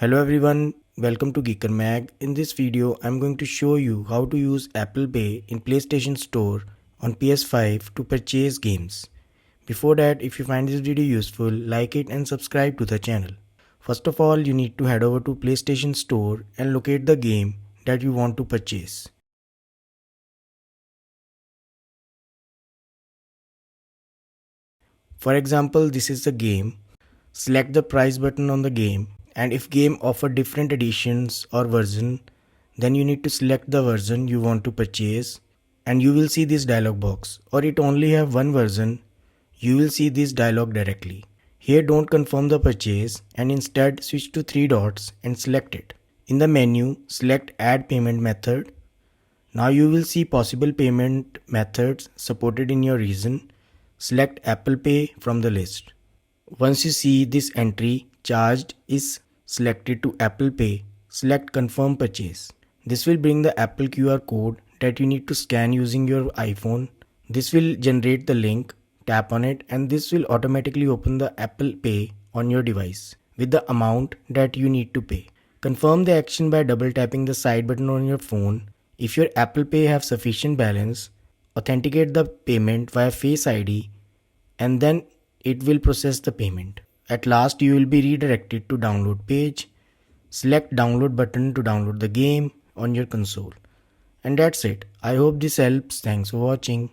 Hello everyone, welcome to Geeker Mag. In this video, I'm going to show you how to use Apple Pay in PlayStation Store on PS5 to purchase games. Before that, if you find this video useful, like it and subscribe to the channel. First of all, you need to head over to PlayStation Store and locate the game that you want to purchase. For example, this is the game. Select the price button on the game, and if game offer different editions or version, then you need to select the version you want to purchase and you will see this dialog box. Or it only have one version, you will see this dialog directly. Here don't confirm the purchase and instead switch to three dots and select it. In the menu, select add payment method. Now you will see possible payment methods supported in your region. Select Apple Pay from the list. Once you see this entry, charged is selected to Apple Pay, select confirm purchase. This will bring the Apple QR code that you need to scan using your iPhone. This will generate the link, tap on it and this will automatically open the Apple Pay on your device with the amount that you need to pay. Confirm the action by double tapping the side button on your phone. If your Apple Pay have sufficient balance, authenticate the payment via Face ID and then it will process the payment. At last you will be redirected to download page. Select download button to download the game on your console. And that's it. I hope this helps. Thanks for watching.